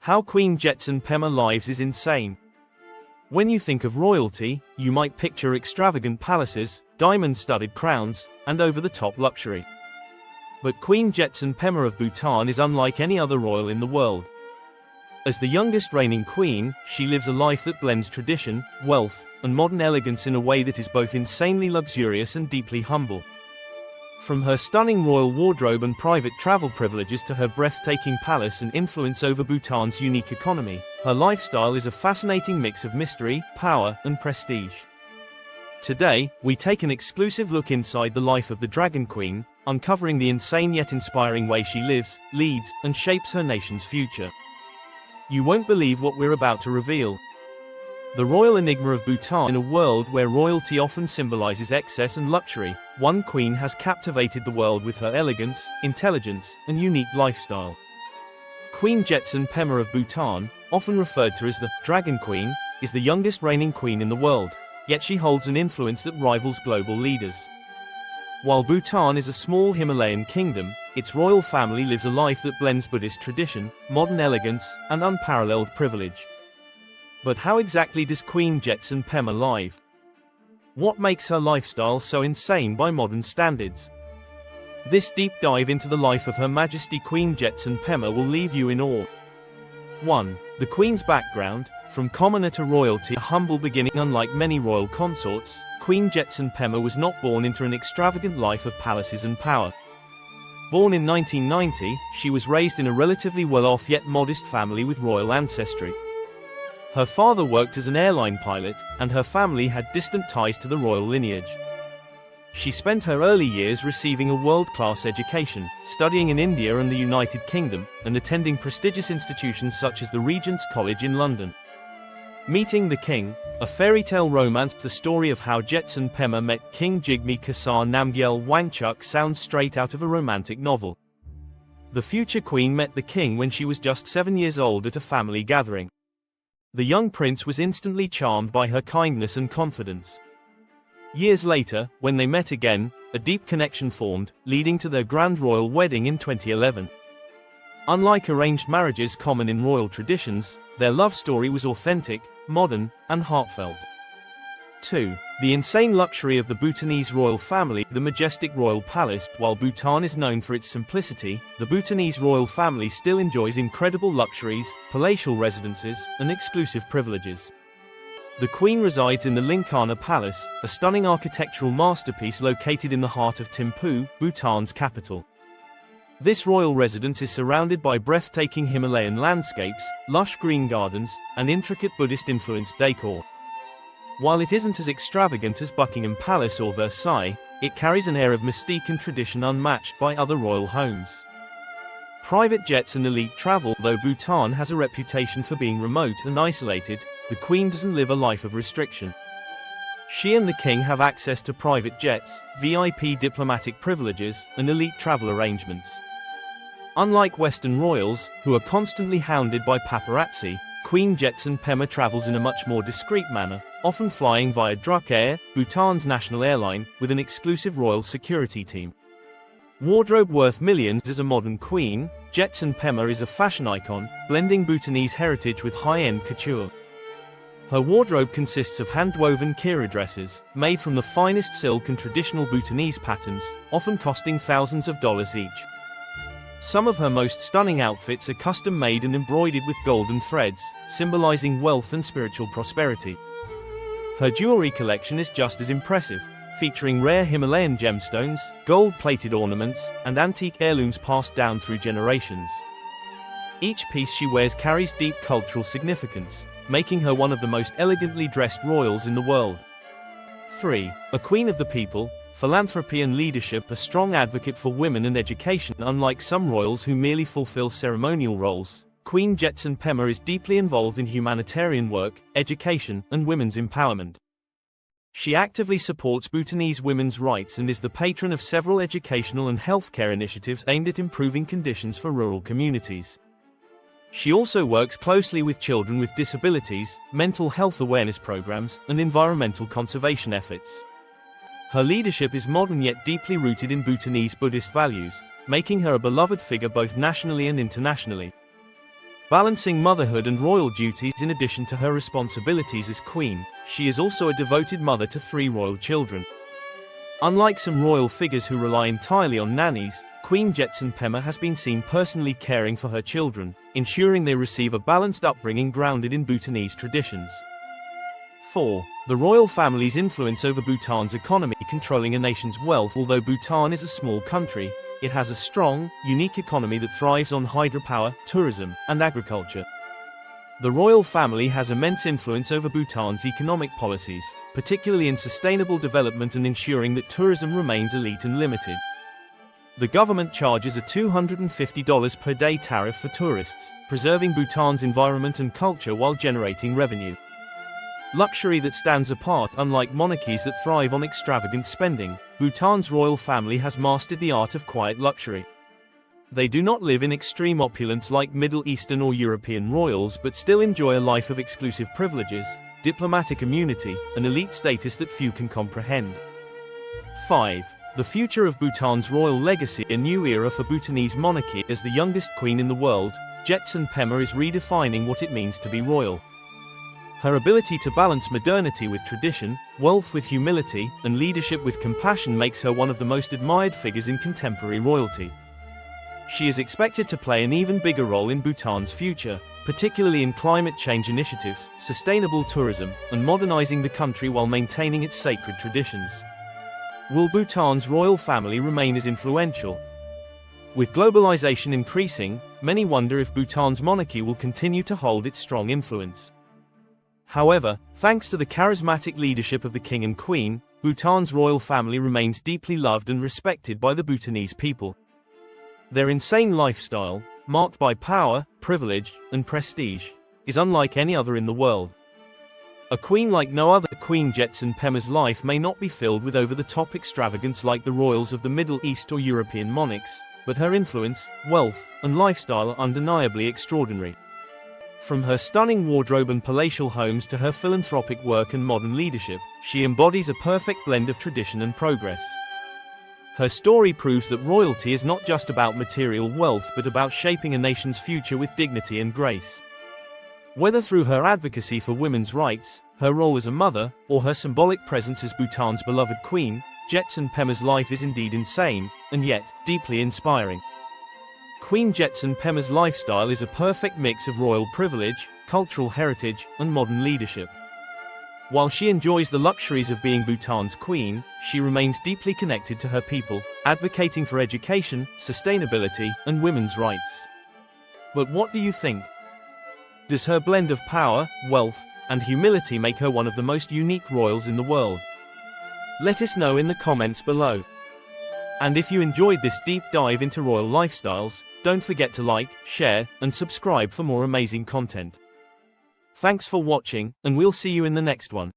How Queen Jetsun Pema lives is insane. When you think of royalty, you might picture extravagant palaces, diamond-studded crowns, and over-the-top luxury. But Queen Jetsun Pema of Bhutan is unlike any other royal in the world. As the youngest reigning queen, she lives a life that blends tradition, wealth, and modern elegance in a way that is both insanely luxurious and deeply humble. From her stunning royal wardrobe and private travel privileges to her breathtaking palace and influence over Bhutan's unique economy, her lifestyle is a fascinating mix of mystery, power, and prestige. Today, we take an exclusive look inside the life of the Dragon Queen, uncovering the insane yet inspiring way she lives, leads, and shapes her nation's future. You won't believe what we're about to reveal. The royal enigma of Bhutan. In a world where royalty often symbolizes excess and luxury, one queen has captivated the world with her elegance, intelligence, and unique lifestyle. Queen Jetsun Pema of Bhutan, often referred to as the Dragon Queen, is the youngest reigning queen in the world, yet she holds an influence that rivals global leaders. While Bhutan is a small Himalayan kingdom, its royal family lives a life that blends Buddhist tradition, modern elegance, and unparalleled privilege. But how exactly does Queen Jetsun Pema live? What makes her lifestyle so insane by modern standards? This deep dive into the life of Her Majesty Queen Jetsun Pema will leave you in awe. 1. The Queen's background. From commoner to royalty, a humble beginning. Unlike many royal consorts, Queen Jetsun Pema was not born into an extravagant life of palaces and power. Born in 1990, she was raised in a relatively well-off yet modest family with royal ancestry. Her father worked as an airline pilot, and her family had distant ties to the royal lineage. She spent her early years receiving a world-class education, studying in India and the United Kingdom, and attending prestigious institutions such as the Regent's College in London. Meeting the King, a fairy tale romance. The story of how Jetsun Pema met King Jigme Khesar Namgyel Wangchuck sounds straight out of a romantic novel. The future queen met the king when she was just 7 years old at a family gathering. The young prince was instantly charmed by her kindness and confidence. Years later, when they met again, a deep connection formed, leading to their grand royal wedding in 2011. Unlike arranged marriages common in royal traditions, their love story was authentic, modern, and heartfelt. 2. The insane luxury of the Bhutanese royal family. The majestic royal palace. While Bhutan is known for its simplicity, the Bhutanese royal family still enjoys incredible luxuries, palatial residences, and exclusive privileges. The Queen resides in the Linkana Palace, a stunning architectural masterpiece located in the heart of Thimphu, Bhutan's capital. This royal residence is surrounded by breathtaking Himalayan landscapes, lush green gardens, and intricate Buddhist-influenced decor. While it isn't as extravagant as Buckingham Palace or Versailles, it carries an air of mystique and tradition unmatched by other royal homes. Private jets and elite travel. Though Bhutan has a reputation for being remote and isolated, the Queen doesn't live a life of restriction. She and the King have access to private jets, VIP diplomatic privileges, and elite travel arrangements. Unlike Western royals, who are constantly hounded by paparazzi, Queen Jetsun Pema travels in a much more discreet manner, often flying via Druk Air, Bhutan's national airline, with an exclusive royal security team. Wardrobe worth millions. As a modern queen, Jetsun Pema is a fashion icon, blending Bhutanese heritage with high-end couture. Her wardrobe consists of hand-woven kira dresses, made from the finest silk and traditional Bhutanese patterns, often costing thousands of dollars each. Some of her most stunning outfits are custom-made and embroidered with golden threads, symbolizing wealth and spiritual prosperity. Her jewelry collection is just as impressive, featuring rare Himalayan gemstones, gold-plated ornaments, and antique heirlooms passed down through generations. Each piece she wears carries deep cultural significance, making her one of the most elegantly dressed royals in the world. 3. A queen of the people. Philanthropy and leadership. A strong advocate for women and education. Unlike some royals who merely fulfill ceremonial roles, Queen Jetsun Pema is deeply involved in humanitarian work, education, and women's empowerment. She actively supports Bhutanese women's rights and is the patron of several educational and healthcare initiatives aimed at improving conditions for rural communities. She also works closely with children with disabilities, mental health awareness programs, and environmental conservation efforts. Her leadership is modern yet deeply rooted in Bhutanese Buddhist values, making her a beloved figure both nationally and internationally. Balancing motherhood and royal duties in addition to her responsibilities as queen, she is also a devoted mother to 3 royal children. Unlike some royal figures who rely entirely on nannies, Queen Jetsun Pema has been seen personally caring for her children, ensuring they receive a balanced upbringing grounded in Bhutanese traditions. 4. The royal family's influence over Bhutan's economy. Controlling a nation's wealth. Although Bhutan is a small country, it has a strong, unique economy that thrives on hydropower, tourism, and agriculture. The royal family has immense influence over Bhutan's economic policies, particularly in sustainable development and ensuring that tourism remains elite and limited. The government charges a $250 per day tariff for tourists, preserving Bhutan's environment and culture while generating revenue. Luxury that stands apart. Unlike monarchies that thrive on extravagant spending, Bhutan's royal family has mastered the art of quiet luxury. They do not live in extreme opulence like Middle Eastern or European royals, but still enjoy a life of exclusive privileges, diplomatic immunity, and elite status that few can comprehend. 5. The future of Bhutan's royal legacy. A new era for Bhutanese monarchy. As the youngest queen in the world, Jetsun Pema is redefining what it means to be royal. Her ability to balance modernity with tradition, wealth with humility, and leadership with compassion makes her one of the most admired figures in contemporary royalty. She is expected to play an even bigger role in Bhutan's future, particularly in climate change initiatives, sustainable tourism, and modernizing the country while maintaining its sacred traditions. Will Bhutan's royal family remain as influential? With globalization increasing, many wonder if Bhutan's monarchy will continue to hold its strong influence. However, thanks to the charismatic leadership of the king and queen, Bhutan's royal family remains deeply loved and respected by the Bhutanese people. Their insane lifestyle, marked by power, privilege, and prestige, is unlike any other in the world. A queen like no other. Queen Jetsun Pema's life may not be filled with over-the-top extravagance like the royals of the Middle East or European monarchs, but her influence, wealth, and lifestyle are undeniably extraordinary. From her stunning wardrobe and palatial homes to her philanthropic work and modern leadership, she embodies a perfect blend of tradition and progress. Her story proves that royalty is not just about material wealth but about shaping a nation's future with dignity and grace. Whether through her advocacy for women's rights, her role as a mother, or her symbolic presence as Bhutan's beloved queen, Jetsun Pema's life is indeed insane, and yet, deeply inspiring. Queen Jetsun Pema's lifestyle is a perfect mix of royal privilege, cultural heritage, and modern leadership. While she enjoys the luxuries of being Bhutan's queen, she remains deeply connected to her people, advocating for education, sustainability, and women's rights. But what do you think? Does her blend of power, wealth, and humility make her one of the most unique royals in the world? Let us know in the comments below. And if you enjoyed this deep dive into royal lifestyles, don't forget to like, share, and subscribe for more amazing content. Thanks for watching, and we'll see you in the next one.